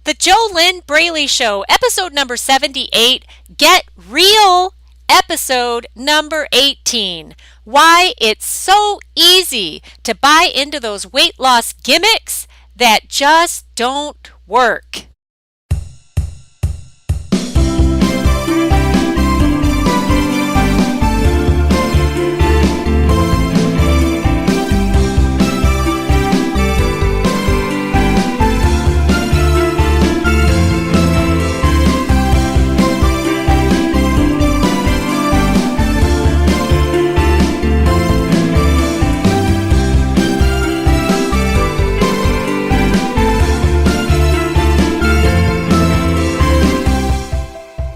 The JoLynn Braley Show, episode number 78, Get Real, episode number 18. Why it's so easy to buy into those weight loss gimmicks that just don't work.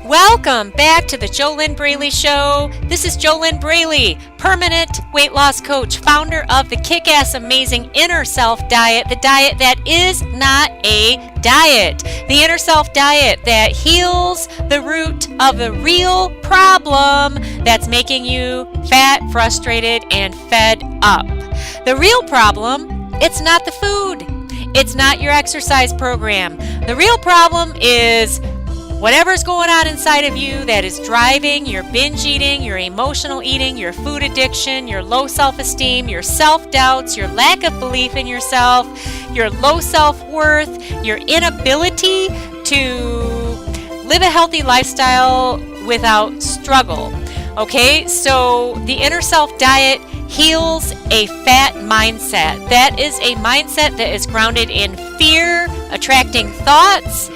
Welcome back to the JoLynn Braley Show. This is JoLynn Braley, permanent weight loss coach, founder of the kick-ass amazing Inner Self Diet, the diet that is not a diet. The Inner Self Diet that heals the root of the real problem that's making you fat, frustrated, and fed up. The real problem, it's not the food. It's not your exercise program. The real problem is whatever's going on inside of you that is driving your binge eating, your emotional eating, your food addiction, your low self-esteem, your self-doubts, your lack of belief in yourself, your low self-worth, your inability to live a healthy lifestyle without struggle. Okay, so the Inner Self Diet heals a fat mindset. That is a mindset that is grounded in fear, attracting thoughts,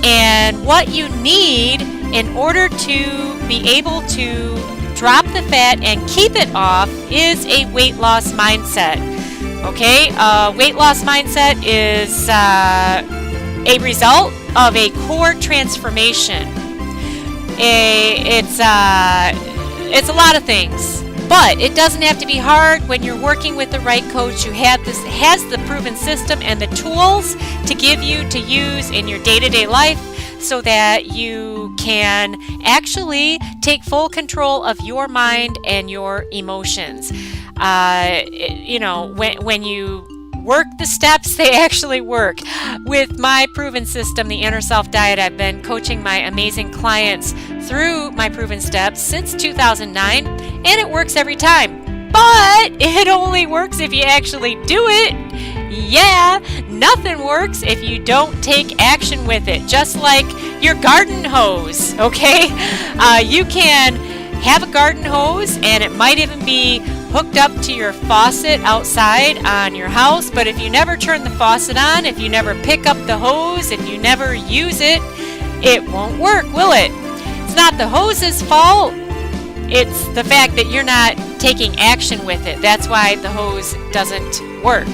and what you need in order to be able to drop the fat and keep it off is a weight loss mindset. Okay, weight loss mindset is a result of a core transformation. It's a lot of things, but it doesn't have to be hard when you're working with the right coach who has the proven system and the tools to give you to use in your day-to-day life so that you can actually take full control of your mind and your emotions. When you work the steps, they actually work. With my proven system, the Inner Self Diet, I've been coaching my amazing clients through my proven steps since 2009, and it works every time. But it only works if you actually do it. Yeah, nothing works if you don't take action with it, just like your garden hose, okay? You can have a garden hose, and it might even be hooked up to your faucet outside on your house, but if you never turn the faucet on, if you never pick up the hose, if you never use it, it won't work, will it? It's not the hose's fault. It's the fact that you're not taking action with it. That's why the hose doesn't work.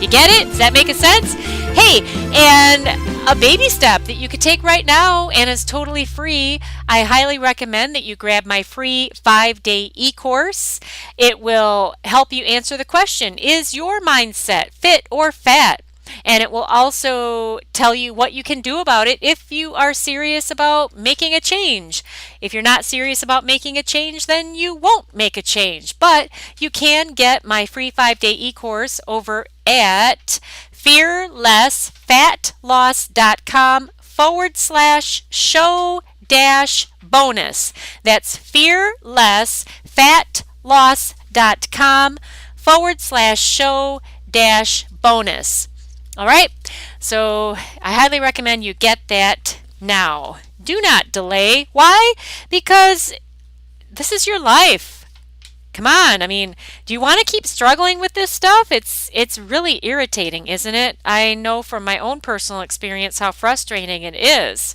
You get it? Does that make sense? Hey, and a baby step that you could take right now and is totally free. I highly recommend that you grab my free 5-day e-course. It will help you answer the question, is your mindset fit or fat? And it will also tell you what you can do about it if you are serious about making a change. If you're not serious about making a change, then you won't make a change. But you can get my free 5-day e-course over at fearlessfatloss.com/show-bonus. That's fearlessfatloss.com/show-bonus. All right, so I highly recommend you get that now. Do not delay. Why? Because this is your life. Come on, do you want to keep struggling with this stuff? It's really irritating, isn't it? I know from my own personal experience how frustrating it is.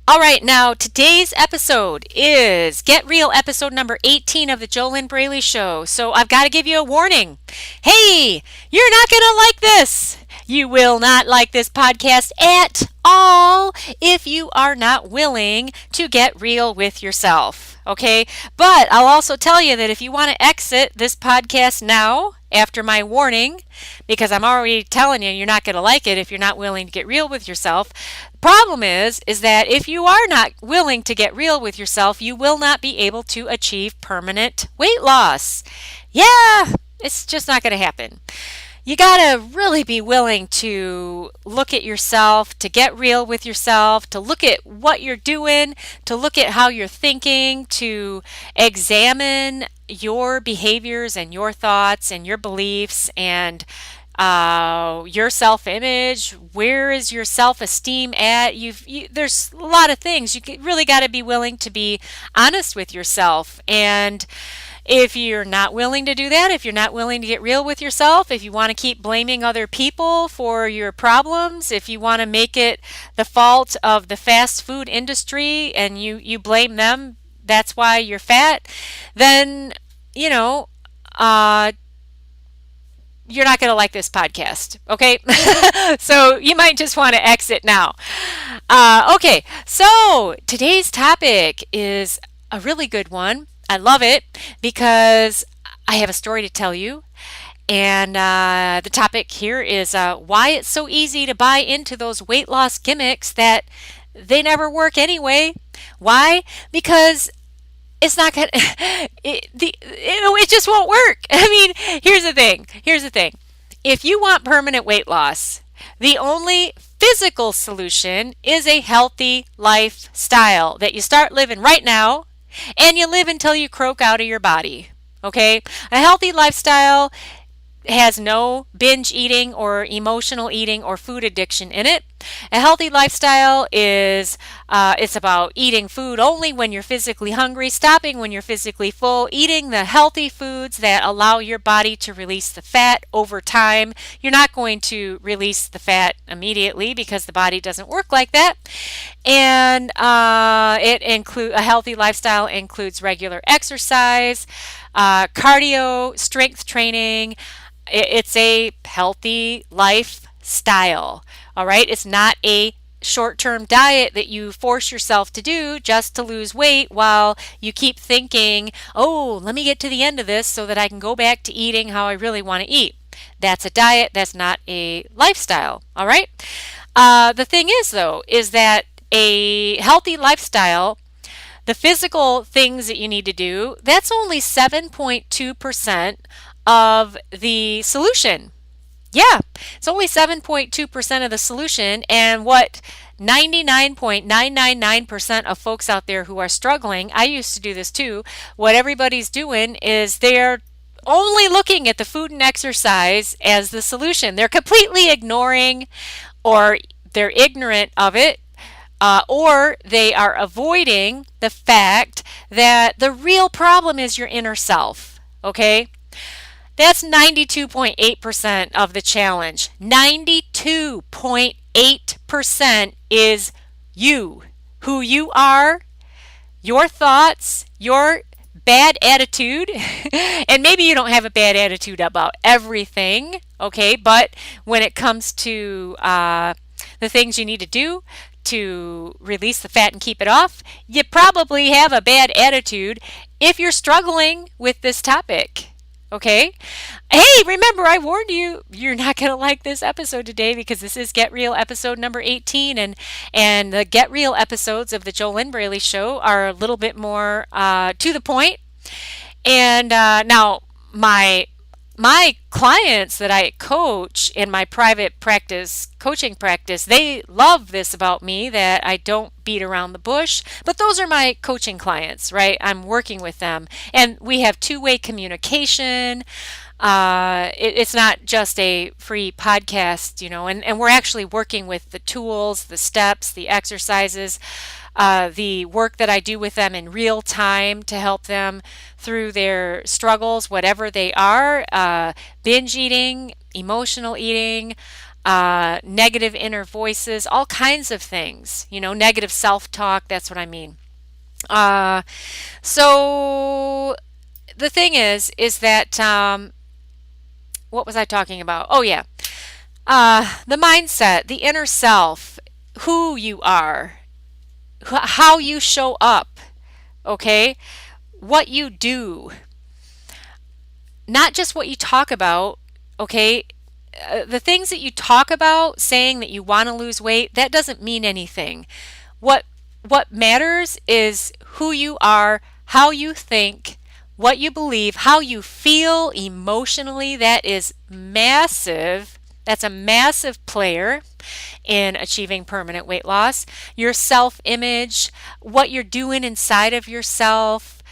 All right, now today's episode is Get Real, episode number 18 of the JoLynn Braley Show. So I've got to give you a warning. Hey, you're not going to like this. You will not like this podcast at all if you are not willing to get real with yourself. Okay, but I'll also tell you that if you want to exit this podcast now, after my warning, because I'm already telling you you're not going to like it if you're not willing to get real with yourself. The problem is that if you are not willing to get real with yourself, you will not be able to achieve permanent weight loss. Yeah, it's just not going to happen. you gotta really be willing to look at yourself, to get real with yourself, to look at what you're doing, to look at how you're thinking, to examine your behaviors and your thoughts and your beliefs and your self-image. Where is your self-esteem at? There's a lot of things. Really got to be willing to be honest with yourself. And if you're not willing to do that, if you're not willing to get real with yourself, if you want to keep blaming other people for your problems, if you want to make it the fault of the fast food industry and you blame them, that's why you're fat, then, you're not going to like this podcast, okay? So you might just want to exit now. Okay, so today's topic is a really good one. I love it because I have a story to tell you. And the topic here is why it's so easy to buy into those weight loss gimmicks that they never work anyway. Why? Because it's not gonna it just won't work. I mean, here's the thing. If you want permanent weight loss, the only physical solution is a healthy lifestyle that you start living right now and you live until you croak out of your body. Okay? A healthy lifestyle has no binge eating or emotional eating or food addiction in it. A healthy lifestyle is it's about eating food only when you're physically hungry, stopping when you're physically full, eating the healthy foods that allow your body to release the fat over time. You're not going to release the fat immediately because the body doesn't work like that. And a healthy lifestyle includes regular exercise, cardio, strength training. It's a healthy lifestyle, all right? It's not a short-term diet that you force yourself to do just to lose weight while you keep thinking, oh, let me get to the end of this so that I can go back to eating how I really want to eat. That's a diet. That's not a lifestyle, all right? The thing is, though, is that a healthy lifestyle, the physical things that you need to do, that's only 7.2% of the solution. Yeah, it's only 7.2% of the solution, and what 99.999% of folks out there who are struggling, I used to do this too, what everybody's doing is they're only looking at the food and exercise as the solution. They're completely ignoring, or they're ignorant of it, or they are avoiding the fact that the real problem is your inner self, okay? That's 92.8% of the challenge. 92.8% is you, who you are, your thoughts, your bad attitude. And maybe you don't have a bad attitude about everything, okay? But when it comes to the things you need to do to release the fat and keep it off, you probably have a bad attitude if you're struggling with this topic. Okay? Hey, remember I warned you, you're not going to like this episode today because this is Get Real episode number 18, and the Get Real episodes of the JoLynn Braley Show are a little bit more to the point. And now my clients that I coach in my private practice, coaching practice, they love this about me, that I don't beat around the bush. But those are my coaching clients, right? I'm working with them. And we have two-way communication. It's not just a free podcast, and we're actually working with the tools, the steps, the exercises, the work that I do with them in real time to help them through their struggles, whatever they are, binge eating, emotional eating, negative inner voices, all kinds of things, negative self-talk, that's what I mean. So the thing is that, what was I talking about? Oh yeah, the mindset, the inner self, who you are, how you show up, okay? What you do. Not just what you talk about, okay? The things that you talk about, saying that you want to lose weight, that doesn't mean anything. What matters is who you are, how you think, what you believe, how you feel emotionally. That is massive. That's a massive player in achieving permanent weight loss. Your self-image, what you're doing inside of yourself,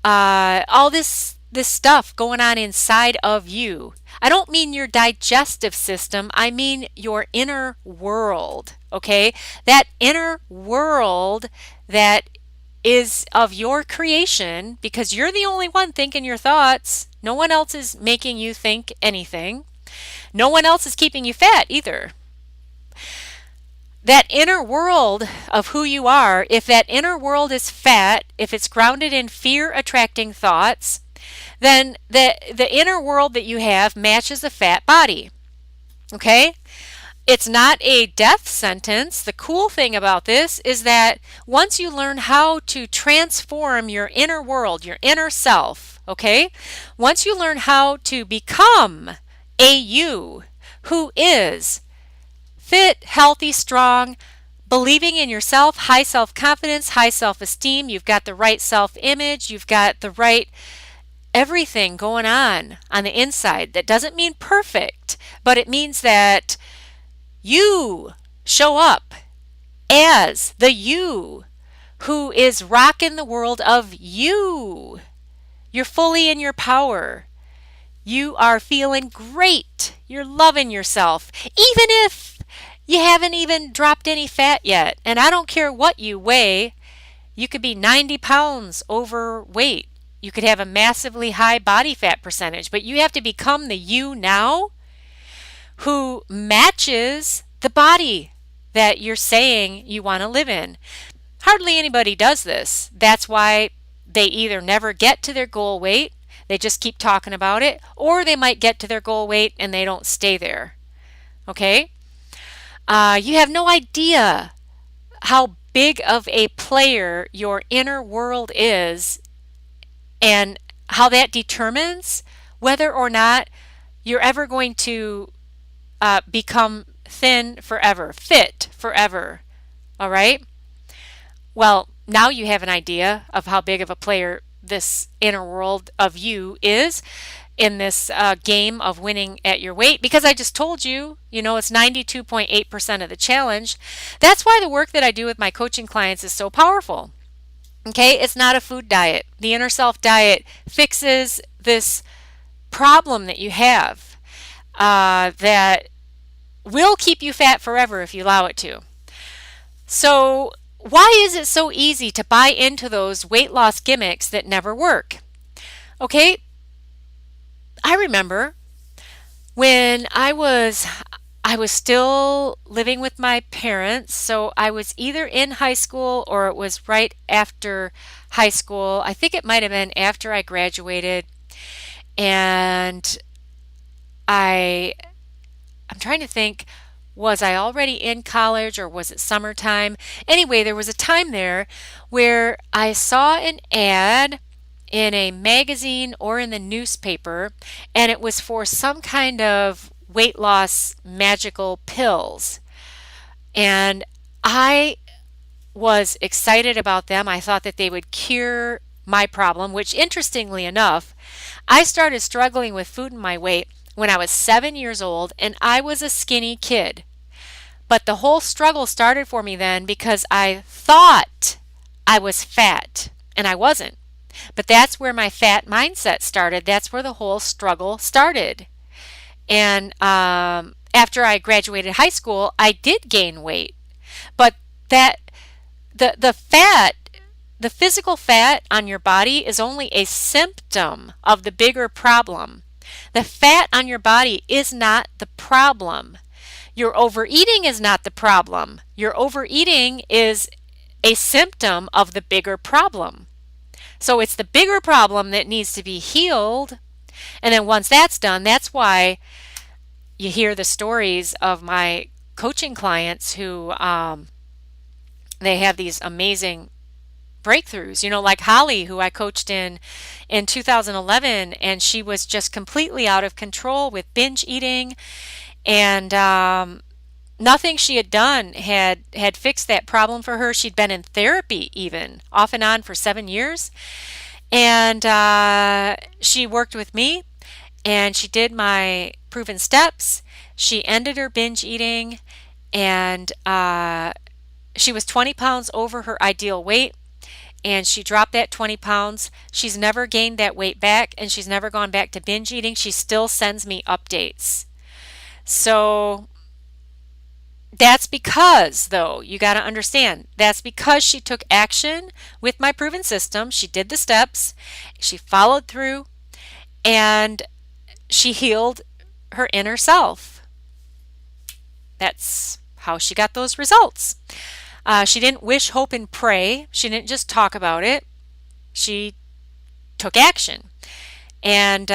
all this stuff going on inside of you. I don't mean your digestive system, I mean your inner world, okay? That inner world that is of your creation, because you're the only one thinking your thoughts. No one else is making you think anything. No one else is keeping you fat either. That inner world of who you are, if that inner world is fat, if it's grounded in fear-attracting thoughts, then the inner world that you have matches the fat body. Okay? It's not a death sentence. The cool thing about this is that once you learn how to transform your inner world, your inner self, okay? Once you learn how to become a you who is fit, healthy, strong, believing in yourself, high self-confidence, high self-esteem, you've got the right self-image, you've got the right everything going on the inside. That doesn't mean perfect, but it means that you show up as the you who is rocking the world of you. You're fully in your power. You are feeling great. You're loving yourself, even if you haven't even dropped any fat yet. And I don't care what you weigh. You could be 90 pounds overweight. You could have a massively high body fat percentage, but you have to become the you now who matches the body that you're saying you want to live in. Hardly anybody does this. That's why they either never get to their goal weight, they just keep talking about it, or they might get to their goal weight and they don't stay there. Okay? You have no idea how big of a player your inner world is and how that determines whether or not you're ever going to become thin forever, fit forever. All right? Well, now you have an idea of how big of a player this inner world of you is in this game of winning at your weight, because I just told you, it's 92.8% of the challenge. That's why the work that I do with my coaching clients is so powerful. Okay? It's not a food diet. The inner self diet fixes this problem that you have that will keep you fat forever if you allow it to. So why is it so easy to buy into those weight loss gimmicks that never work? Okay, I remember when I was still living with my parents, so I was either in high school or it was right after high school. I think it might have been after I graduated, and I'm trying to think, was I already in college or was it summertime? Anyway, there was a time there where I saw an ad in a magazine or in the newspaper, and it was for some kind of weight loss magical pills. And I was excited about them. I thought that they would cure my problem, which interestingly enough, I started struggling with food and my weight when I was 7 years old, and I was a skinny kid. But the whole struggle started for me then because I thought I was fat, and I wasn't. But that's where my fat mindset started. That's where the whole struggle started. And after I graduated high school, I did gain weight. But the physical fat on your body is only a symptom of the bigger problem. The fat on your body is not the problem. Your overeating is not the problem. Your overeating is a symptom of the bigger problem. So it's the bigger problem that needs to be healed. And then once that's done, that's why you hear the stories of my coaching clients who they have these amazing breakthroughs, like Holly, who I coached in 2011, and she was just completely out of control with binge eating, and nothing she had done had fixed that problem for her. She'd been in therapy even off and on for 7 years, And she worked with me, and she did my proven steps. She ended her binge eating, and she was 20 pounds over her ideal weight, and she dropped that 20 pounds. She's never gained that weight back, and she's never gone back to binge eating. She still sends me updates. So that's because, though, you got to understand, that's because she took action with my proven system. She did the steps, she followed through, and she healed her inner self. That's how she got those results. She didn't wish, hope, and pray. She didn't just talk about it. She took action. And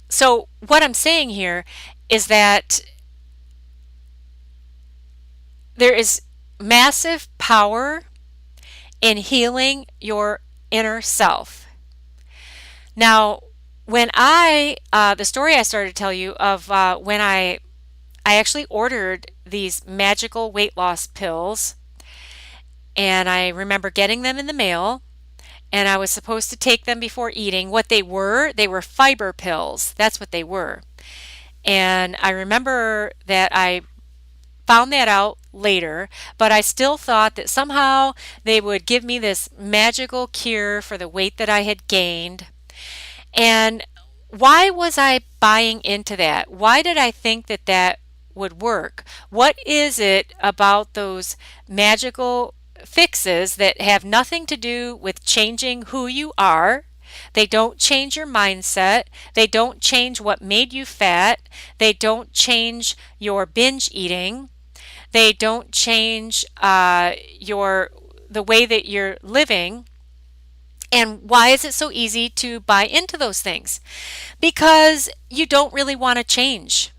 so what I'm saying here is that there is massive power in healing your inner self. Now, when the story I started to tell you of when I actually ordered these magical weight loss pills, and I remember getting them in the mail, and I was supposed to take them before eating. What they were fiber pills. That's what they were. And I remember that I found that out later, but I still thought that somehow they would give me this magical cure for the weight that I had gained. And why was I buying into that? Why did I think that that would work? What is it about those magical fixes that have nothing to do with changing who you are? They don't change your mindset. They don't change what made you fat. They don't change your binge eating. They don't change the way that you're living. And why is it so easy to buy into those things? Because you don't really want to change.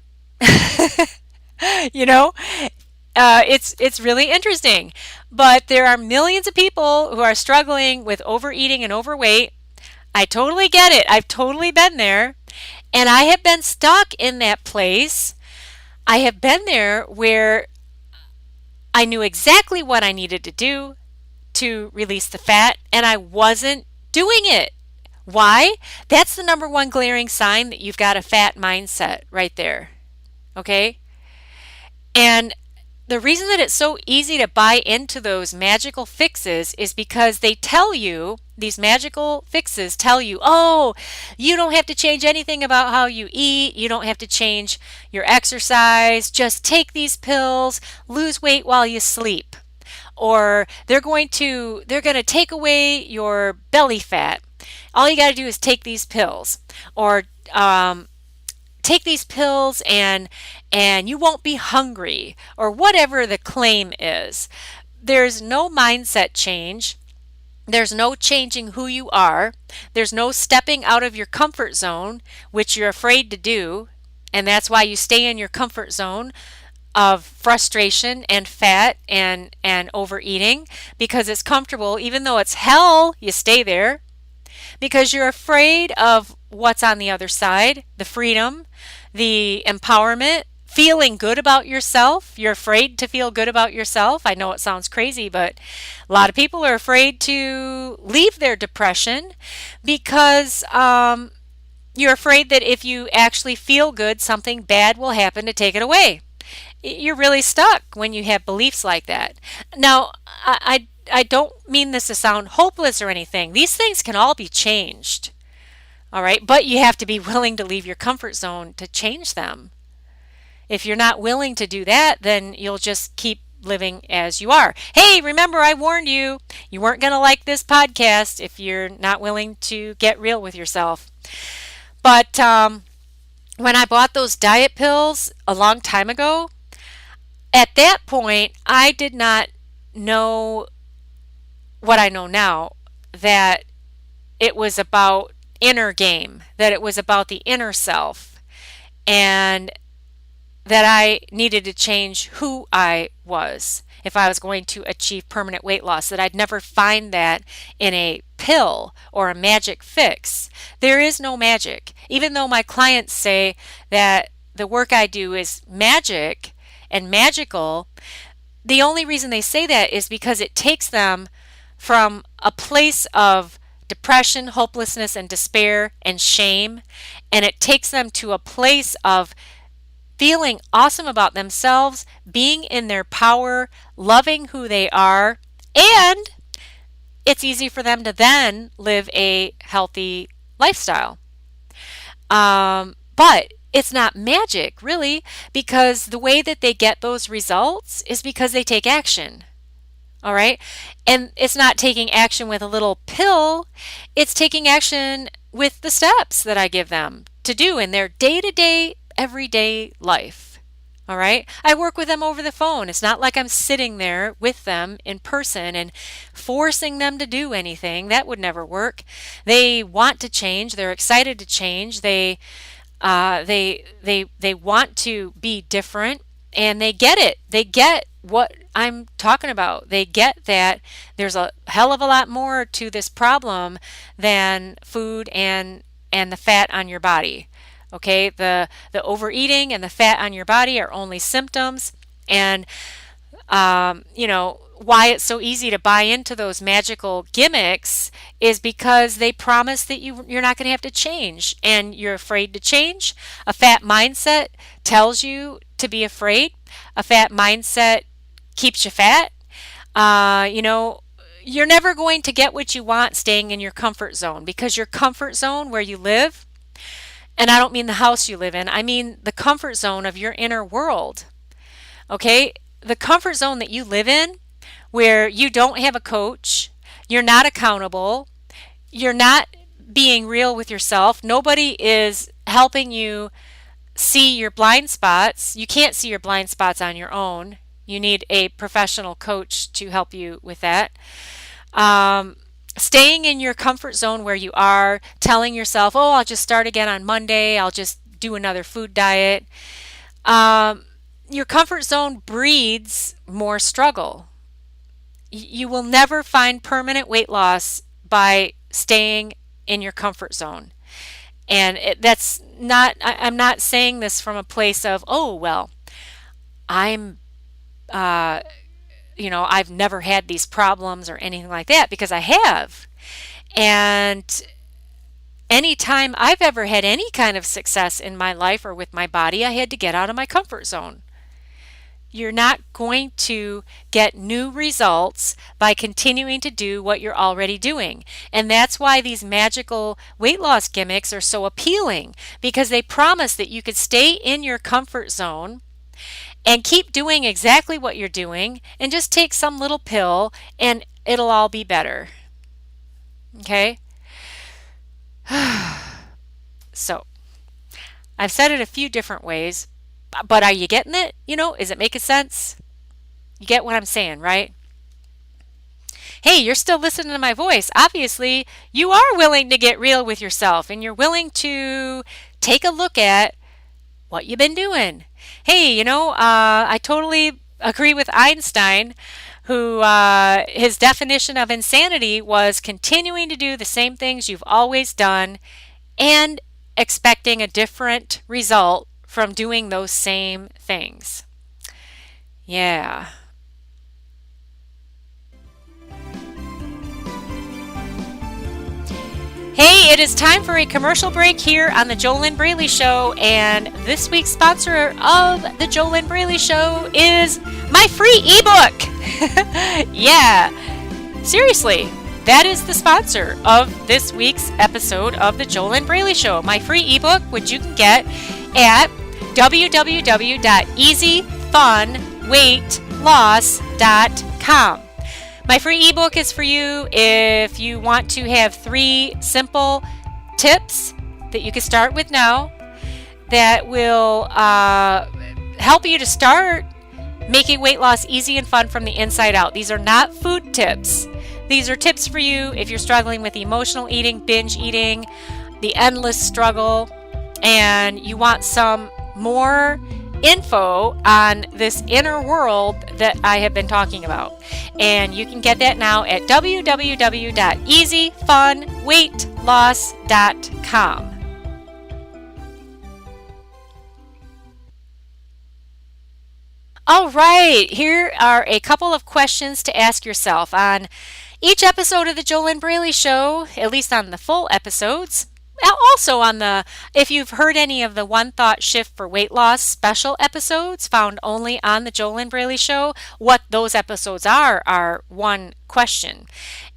You know, it's really interesting. But there are millions of people who are struggling with overeating and overweight. I totally get it. I've totally been there. And I have been stuck in that place. I have been there where I knew exactly what I needed to do to release the fat, and I wasn't doing it. Why? That's the number one glaring sign that you've got a fat mindset right there. Okay? And the reason that it's so easy to buy into those magical fixes is because they tell you, these magical fixes tell you, oh, you don't have to change anything about how you eat. You don't have to change your exercise. Just take these pills, lose weight while you sleep. Or they're going to take away your belly fat. All you got to do is take these pills. Or take these pills and you won't be hungry, or whatever the claim is. There's no mindset change. There's no changing who you are. There's no stepping out of your comfort zone, which you're afraid to do, and that's why you stay in your comfort zone of frustration and fat and overeating, because it's comfortable. Even though it's hell, you stay there because you're afraid of what's on the other side, the freedom, the empowerment, feeling good about yourself. You're afraid to feel good about yourself. I know it sounds crazy, but a lot of people are afraid to leave their depression because you're afraid that if you actually feel good, something bad will happen to take it away. You're really stuck when you have beliefs like that. Now, I don't mean this to sound hopeless or anything. These things can all be changed. All right, but you have to be willing to leave your comfort zone to change them. If you're not willing to do that, then you'll just keep living as you are. Hey, remember I warned you. You weren't going to like this podcast if you're not willing to get real with yourself. But when I bought those diet pills a long time ago, at that point, I did not know what I know now, that it was about inner game, that it was about the inner self, and that I needed to change who I was if I was going to achieve permanent weight loss, that I'd never find that in a pill or a magic fix. There is no magic. Even though my clients say that the work I do is magic and magical, the only reason they say that is because it takes them from a place of depression, hopelessness, and despair and shame, and it takes them to a place of feeling awesome about themselves, being in their power, loving who they are, and it's easy for them to then live a healthy lifestyle. But it's not magic, really, because the way that they get those results is because they take action. All right. And it's not taking action with a little pill, it's taking action with the steps that I give them to do in their day to day, everyday life. All right. I work with them over the phone. It's not like I'm sitting there with them in person and forcing them to do anything. That would never work. They want to change. They're excited to change. They want to be different, and they get it. They get what I'm talking about. They get that there's a hell of a lot more to this problem than food and the fat on your body. Okay, the overeating and the fat on your body are only symptoms, and why it's so easy to buy into those magical gimmicks is because they promise that you're not going to have to change, and you're afraid to change. A fat mindset tells you to be afraid. A fat mindset keeps you fat. You're never going to get what you want staying in your comfort zone, because your comfort zone where you live, and I don't mean the house you live in, I mean the comfort zone of your inner world. Okay? The comfort zone that you live in, where you don't have a coach, you're not accountable, you're not being real with yourself, nobody is helping you see your blind spots. You can't see your blind spots on your own. You need a professional coach to help you with that. Staying in your comfort zone where you are, telling yourself, oh, I'll just start again on Monday, I'll just do another food diet. Your comfort zone breeds more struggle. You will never find permanent weight loss by staying in your comfort zone. And that's not, I'm not saying this from a place of, oh, well, I'm, I've never had these problems or anything like that, because I have. And anytime I've ever had any kind of success in my life or with my body, I had to get out of my comfort zone. You're not going to get new results by continuing to do what you're already doing. And that's why these magical weight loss gimmicks are so appealing, because they promise that you could stay in your comfort zone and keep doing exactly what you're doing and just take some little pill and it'll all be better. Okay? So, I've said it a few different ways, but are you getting it? Is it making sense? You get what I'm saying, right? Hey, you're still listening to my voice. Obviously, you are willing to get real with yourself, and you're willing to take a look at what you've been doing. Hey, I totally agree with Einstein, who his definition of insanity was continuing to do the same things you've always done and expecting a different result from doing those same things. Yeah. Hey, it is time for a commercial break here on the JoLynn Braley Show, and this week's sponsor of the JoLynn Braley Show is my free ebook. Yeah, seriously, that is the sponsor of this week's episode of the JoLynn Braley Show. My free ebook, which you can get at www.easyfunweightloss.com. My free ebook is for you if you want to have 3 simple tips that you can start with now that will help you to start making weight loss easy and fun from the inside out. These are not food tips. These are tips for you if you're struggling with emotional eating, binge eating, the endless struggle, and you want some more info on this inner world that I have been talking about. And you can get that now at www.easyfunweightloss.com. All right, here are a couple of questions to ask yourself on Each episode of the JoLynn Braley Show, at least on the full episodes, also on the, if you've heard any of the One Thought Shift for Weight Loss special episodes found only on the JoLynn Braley Show, what those episodes are one question.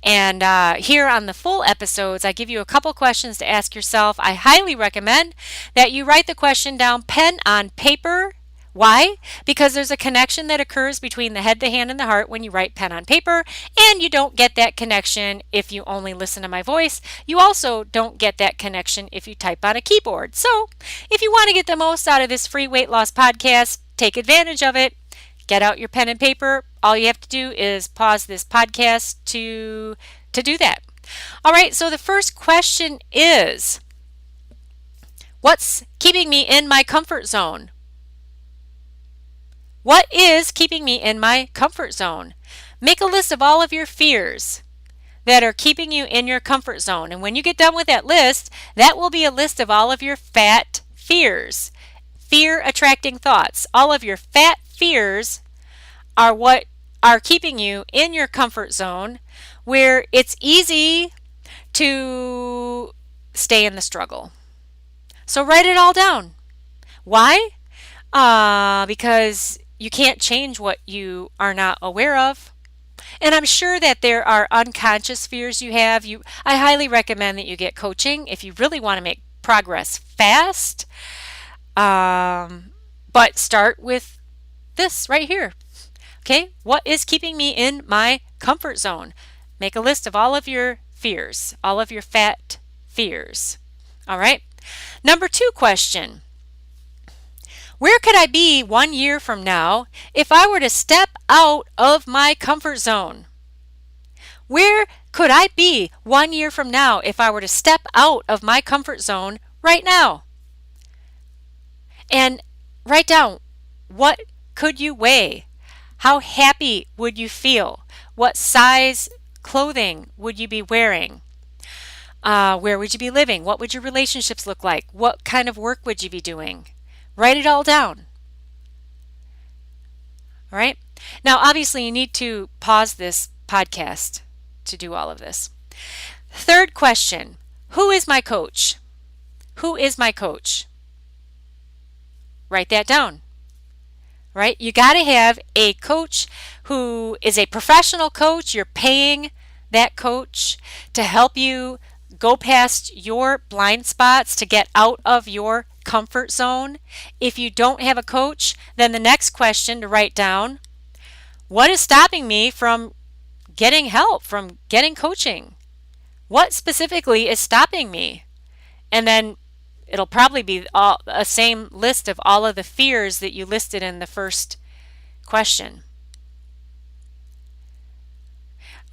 And here on the full episodes, I give you a couple questions to ask yourself. I highly recommend that you write the question down, pen on paper. Why? Because there's a connection that occurs between the head, the hand, and the heart when you write pen on paper, and you don't get that connection if you only listen to my voice. You also don't get that connection if you type on a keyboard. So, if you want to get the most out of this free weight loss podcast, take advantage of it. Get out your pen and paper. All you have to do is pause this podcast to do that. All right, so the first question is, what's keeping me in my comfort zone? What is keeping me in my comfort zone? Make a list of all of your fears that are keeping you in your comfort zone. And when you get done with that list, that will be a list of all of your fat fears. Fear attracting thoughts. All of your fat fears are what are keeping you in your comfort zone, where it's easy to stay in the struggle. So write it all down. Why? Because you can't change what you are not aware of. And I'm sure that there are unconscious fears you have. I highly recommend that you get coaching if you really want to make progress fast. But start with this right here. Okay, what is keeping me in my comfort zone? Make a list of all of your fears, all of your fat fears. All right. Number 2 question. Where could I be 1 year from now if I were to step out of my comfort zone? Where could I be 1 year from now if I were to step out of my comfort zone right now? And write down, what could you weigh? How happy would you feel? What size clothing would you be wearing? Where would you be living? What would your relationships look like? What kind of work would you be doing? Write it all down. All right? Now, obviously, you need to pause this podcast to do all of this. Third question, who is my coach? Who is my coach? Write that down. Right? You got to have a coach who is a professional coach. You're paying that coach to help you go past your blind spots, to get out of your comfort zone. If you don't have a coach, then the next question to write down, what is stopping me from getting help, from getting coaching? What specifically is stopping me? And then it'll probably be a same list of all of the fears that you listed in the first question.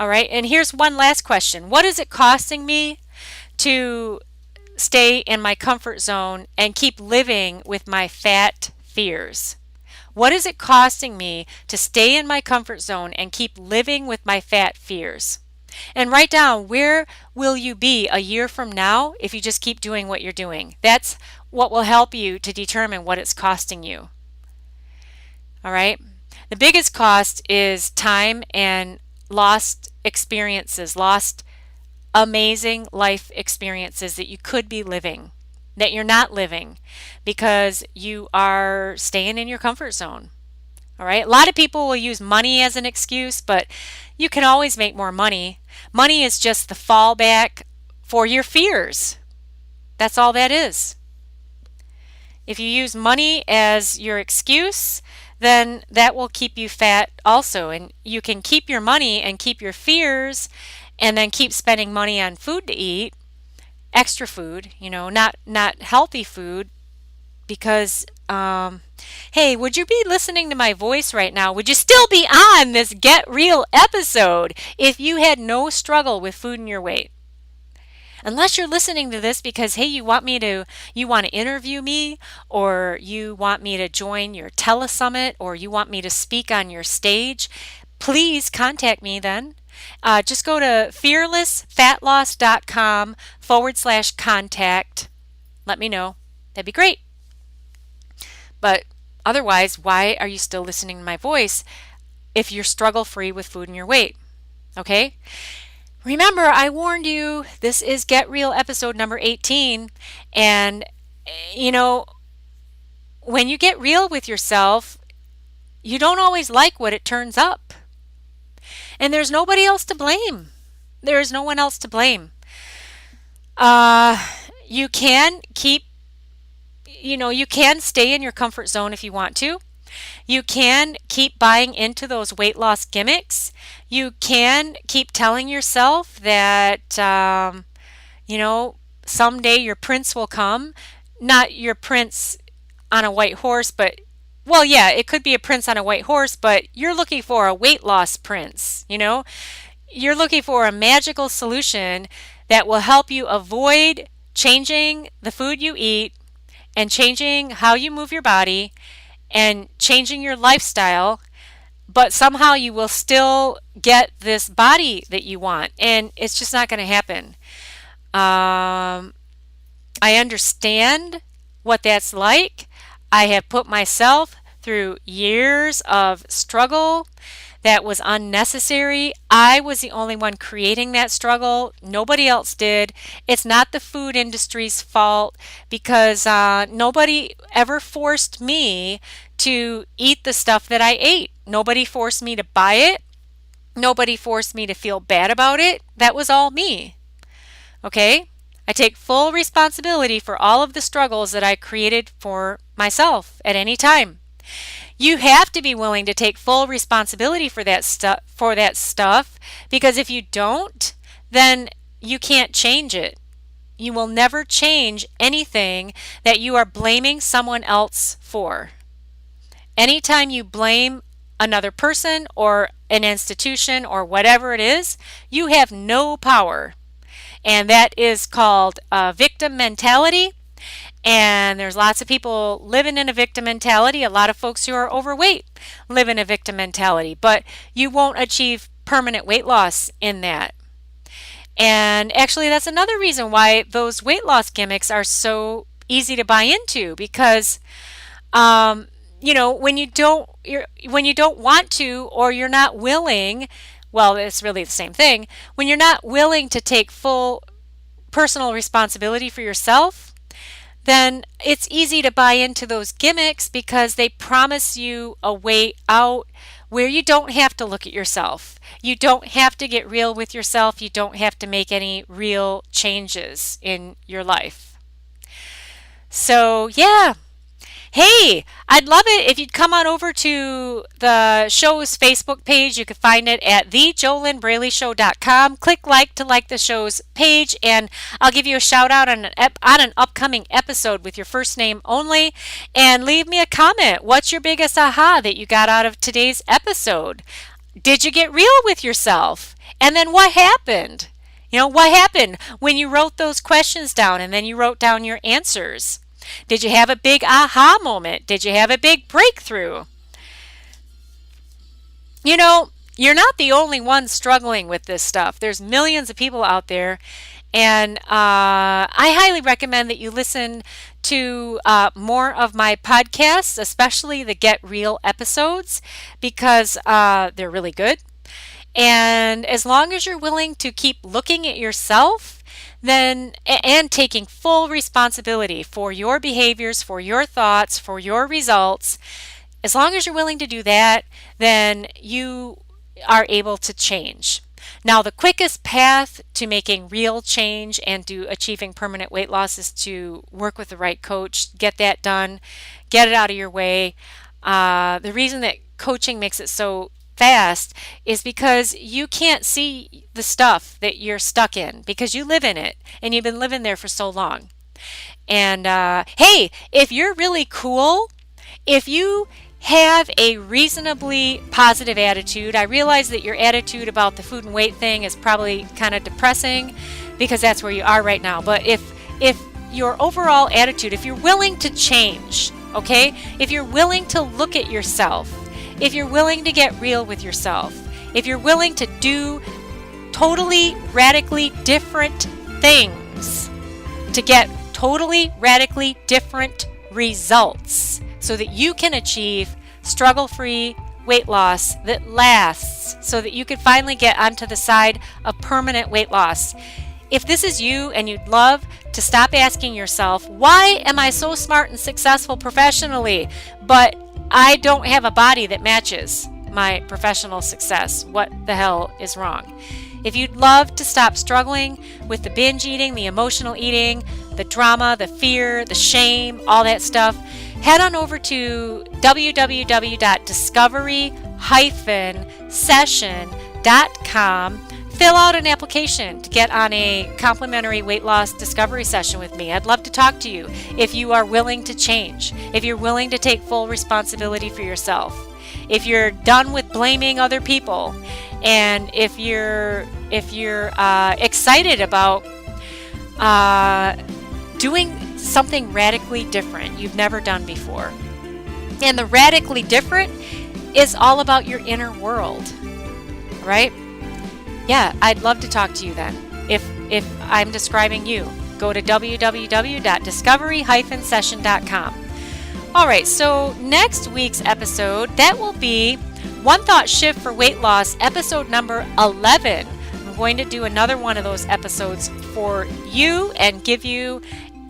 All right, and here's one last question. What is it costing me to stay in my comfort zone and keep living with my fat fears? What is it costing me to stay in my comfort zone and keep living with my fat fears? And write down, where will you be a year from now if you just keep doing what you're doing? That's what will help you to determine what it's costing you. All right? The biggest cost is time and lost experiences, lost amazing life experiences that you could be living, that you're not living because you are staying in your comfort zone. All right. A lot of people will use money as an excuse, but you can always make more money. Money is just the fallback for your fears. That's all that is. If you use money as your excuse, then that will keep you fat also. And you can keep your money and keep your fears and then keep spending money on food to eat, extra food, not healthy food, because hey, would you be listening to my voice right now? Would you still be on this Get Real episode if you had no struggle with food and your weight? Unless you're listening to this because, hey, you want to interview me, or you want me to join your telesummit, or you want me to speak on your stage, please contact me then. Just go to fearlessfatloss.com/contact. Let me know. That'd be great. But otherwise, why are you still listening to my voice if you're struggle-free with food and your weight? Okay? Remember, I warned you, this is Get Real episode number 18. And, you know, when you get real with yourself, you don't always like what it turns up. And there's nobody else to blame. There is no one else to blame. You can you can stay in your comfort zone if you want to. You can keep buying into those weight loss gimmicks. You can keep telling yourself that, someday your prince will come. Not your prince on a white horse, but, well, yeah, it could be a prince on a white horse, but you're looking for a weight loss prince, You're looking for a magical solution that will help you avoid changing the food you eat and changing how you move your body and changing your lifestyle, but somehow you will still get this body that you want, and it's just not going to happen. I understand what that's like. I have put myself through years of struggle that was unnecessary. I was the only one creating that struggle. Nobody else did. It's not the food industry's fault because nobody ever forced me to eat the stuff that I ate. Nobody forced me to buy it. Nobody forced me to feel bad about it. That was all me. Okay? I take full responsibility for all of the struggles that I created for myself at any time. You have to be willing to take full responsibility for that stuff, because if you don't, then you can't change it. You will never change anything that you are blaming someone else for. Anytime you blame another person or an institution or whatever it is, you have no power. And that is called victim mentality. And there's lots of people living in a victim mentality. A lot of folks who are overweight live in a victim mentality, but you won't achieve permanent weight loss in that. And actually, that's another reason why those weight loss gimmicks are so easy to buy into, because when you don't want to, or you're not willing, well, it's really the same thing. When you're not willing to take full personal responsibility for yourself, then it's easy to buy into those gimmicks because they promise you a way out where you don't have to look at yourself. You don't have to get real with yourself. You don't have to make any real changes in your life. So, yeah. Hey, I'd love it if you'd come on over to the show's Facebook page. You can find it at JoLynnBraleyShow.com. Click like to like the show's page, and I'll give you a shout out on an upcoming episode with your first name only. And leave me a comment. What's your biggest aha that you got out of today's episode? Did you get real with yourself? And then what happened? What happened when you wrote those questions down and then you wrote down your answers? Did you have a big aha moment? Did you have a big breakthrough? You're not the only one struggling with this stuff. There's millions of people out there, and I highly recommend that you listen to more of my podcasts, especially the Get Real episodes, because they're really good. And as long as you're willing to keep looking at yourself, then and taking full responsibility for your behaviors, for your thoughts, for your results, as long as you're willing to do that, then you are able to change. Now, the quickest path to making real change and to achieving permanent weight loss is to work with the right coach, get that done, get it out of your way. The reason that coaching makes it so fast is because you can't see the stuff that you're stuck in because you live in it and you've been living there for so long. And hey, if you're really cool, if you have a reasonably positive attitude, I realize that your attitude about the food and weight thing is probably kind of depressing because that's where you are right now. But if your overall attitude, if you're willing to change, okay, if you're willing to look at yourself, if you're willing to get real with yourself, if you're willing to do totally radically different things to get totally radically different results so that you can achieve struggle-free weight loss that lasts so that you can finally get onto the side of permanent weight loss. If this is you and you'd love to stop asking yourself, why am I so smart and successful professionally, but I don't have a body that matches my professional success? What the hell is wrong? If you'd love to stop struggling with the binge eating, the emotional eating, the drama, the fear, the shame, all that stuff, head on over to www.discovery-session.com. Fill out an application to get on a complimentary weight loss discovery session with me. I'd love to talk to you if you are willing to change, if you're willing to take full responsibility for yourself, if you're done with blaming other people, and if you're excited about doing something radically different you've never done before. And the radically different is all about your inner world, right? Yeah, I'd love to talk to you then. If I'm describing you, go to www.discovery-session.com. All right, so next week's episode, that will be One Thought Shift for Weight Loss, episode number 11. I'm going to do another one of those episodes for you and give you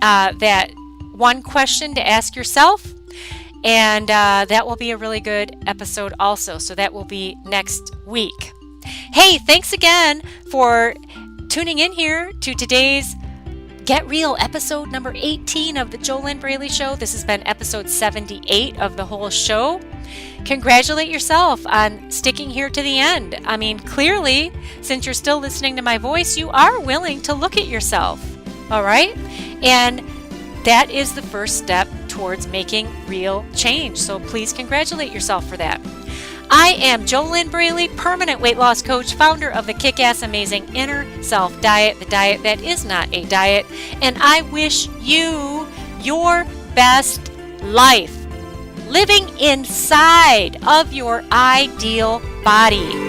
that one question to ask yourself. And that will be a really good episode also. So that will be next week. Hey, thanks again for tuning in here to today's Get Real episode number 18 of the JoLynn Braley Show. This has been episode 78 of the whole show. Congratulate yourself on sticking here to the end. I mean, clearly, since you're still listening to my voice, you are willing to look at yourself. All right? And that is the first step towards making real change. So please congratulate yourself for that. I am JoLynn Braley, permanent weight loss coach, founder of the Kick-Ass Amazing Inner Self Diet, the diet that is not a diet. And I wish you your best life, living inside of your ideal body.